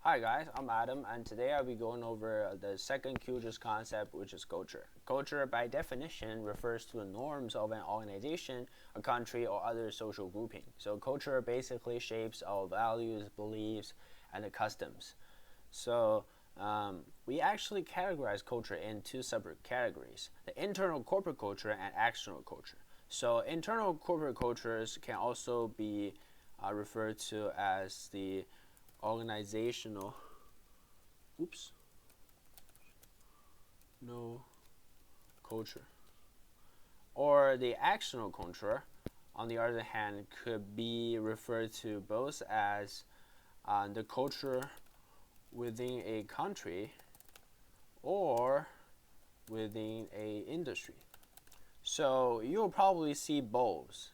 Hi guys, I'm Adam, and today I'll be going over the second CUEGIS concept, which is culture. Culture, by definition, refers to the norms of an organization, a country, or other social grouping. So culture basically shapes our values, beliefs, and the customs. So we actually categorize culture in two separate categories: the internal corporate culture and external culture. So internal corporate cultures can also be referred to as the organizational oops no culture, or the actional culture, on the other hand, could be referred to both as the culture within a country or within a industry. So you'll probably see both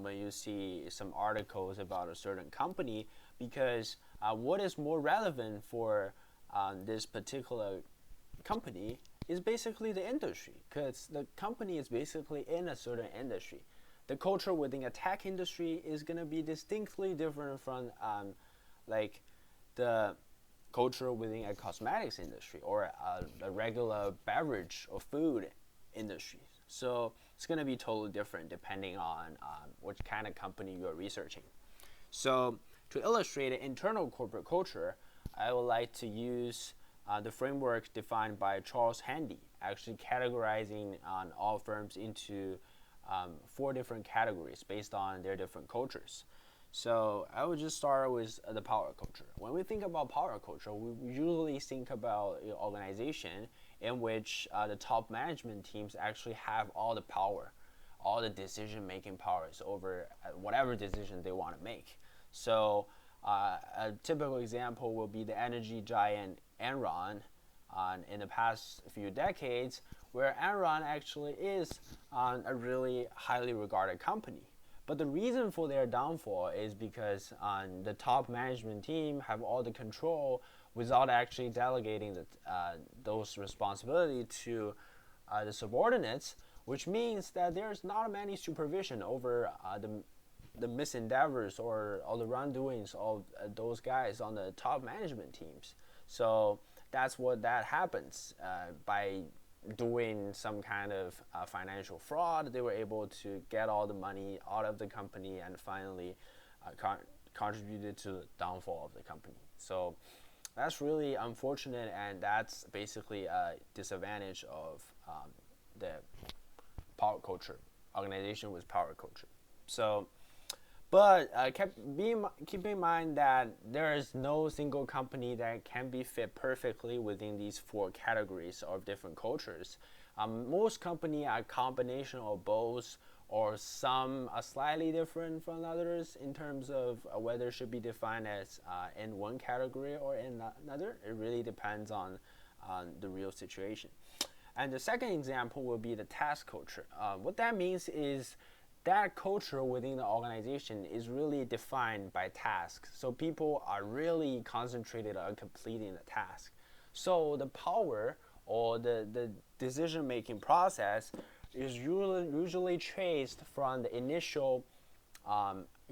when you see some articles about a certain company, because what is more relevant for this particular company is basically the industry, because the company is basically in a certain industry. The culture within a tech industry is going to be distinctly different from like the culture within a cosmetics industry or a regular beverage or food industry. So it's going to be totally different depending on which kind of company you're researching. So to illustrate an internal corporate culture, I would like to use the framework defined by Charles Handy, actually categorizing all firms into four different categories based on their different cultures. So I would just start with the power culture. When we think about power culture, we usually think about an organization in which the top management teams actually have all the power, all the decision-making powers over whatever decision they want to make. So a typical example will be the energy giant Enron in the past few decades, where Enron actually is a really highly regarded company. But the reason for their downfall is because the top management team have all the control without actually delegating those responsibility to the subordinates, which means that there's not many supervision over the misendeavors or all the wrongdoings of those guys on the top management teams. So that's what that happens by doing some kind of financial fraud. They were able to get all the money out of the company and finally contributed to the downfall of the company. So that's really unfortunate, and that's basically a disadvantage of the power culture, organization with power culture. So but keep in mind that there is no single company that can be fit perfectly within these four categories of different cultures. Most companies are a combination of both, or some are slightly different from others in terms of whether it should be defined as in one category or in another. It really depends on the real situation. And the second example will be the task culture. What that means is that culture within the organization is really defined by tasks. So people are really concentrated on completing the task. So the power or the decision-making process is usually traced from the initial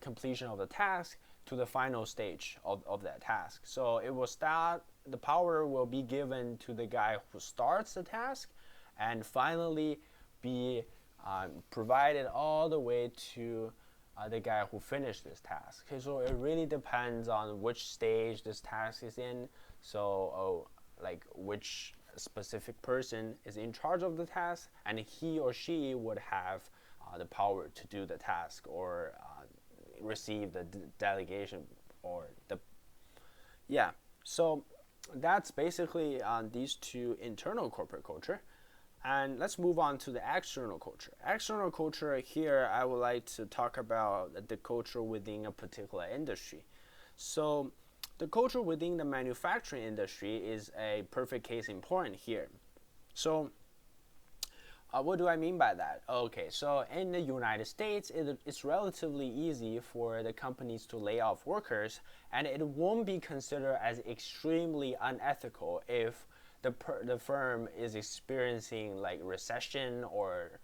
completion of the task to the final stage of that task. So it will start, the power will be given to the guy who starts the task, and finally be provided all the way to the guy who finished this task. Okay, so it really depends on which stage this task is in. So like which specific person is in charge of the task, and he or she would have the power to do the task or receive the delegation or the yeah. So that's basically these two internal corporate culture. And let's move on to the external culture. External culture, here I would like to talk about the culture within a particular industry. So the culture within the manufacturing industry is a perfect case in point here. So what do I mean by that? Okay, so in the United States, it's relatively easy for the companies to lay off workers, and it won't be considered as extremely unethical if the firm is experiencing like recession or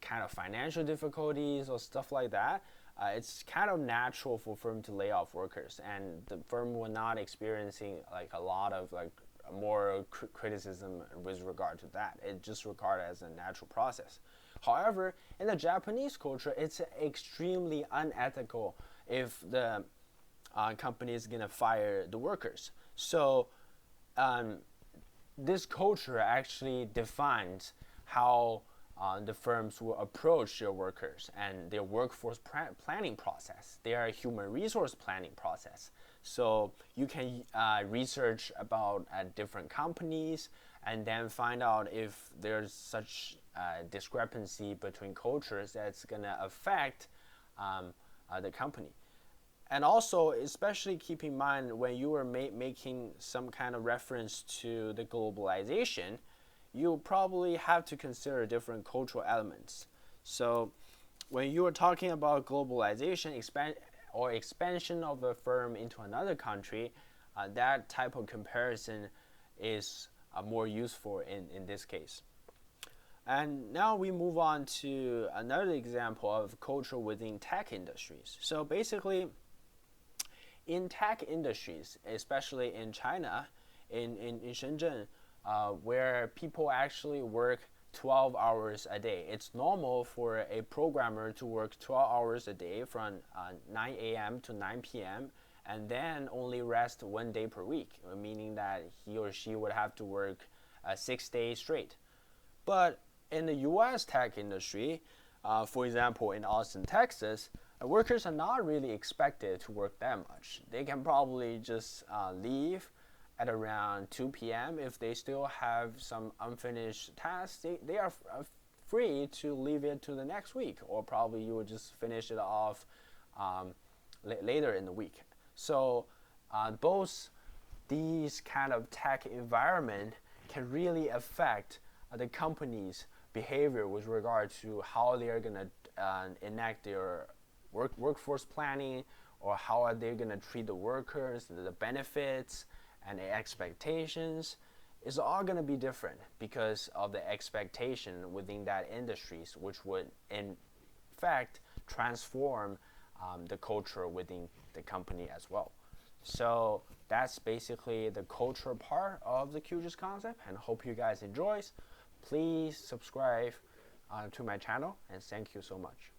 kind of financial difficulties or stuff like that. it's kind of natural for firm to lay off workers, and the firm will not experiencing like a lot of like more criticism with regard to that. It just regarded as a natural process. However, in the Japanese culture, it's extremely unethical if the company is gonna fire the workers. So this culture actually defines how the firms will approach their workers and their workforce planning process, their human resource planning process. So you can research about different companies and then find out if there's such discrepancy between cultures that's going to affect the company. And also, especially keep in mind when you are making some kind of reference to the globalization, you probably have to consider different cultural elements. So when you are talking about globalization, expansion of a firm into another country, that type of comparison is more useful in this case. And now we move on to another example of culture within tech industries. So basically, in tech industries, especially in China, in Shenzhen, where people actually work 12 hours a day. It's normal for a programmer to work 12 hours a day from 9 a.m. to 9 p.m. and then only rest 1 day per week, meaning that he or she would have to work 6 days straight. But in the US tech industry, for example, in Austin, Texas, workers are not really expected to work that much. They can probably just leave at around 2 p.m. If they still have some unfinished tasks, they are free to leave it to the next week, or probably you will just finish it off later in the week. So both these kind of tech environment can really affect the company's behavior with regard to how they are going to enact their workforce planning, or how are they going to treat the workers, the benefits, and the expectations is all going to be different because of the expectation within that industries, which would in fact transform the culture within the company as well. So that's basically the culture part of the CUEGIS concept, and hope you guys enjoy. Please subscribe to my channel, and thank you so much.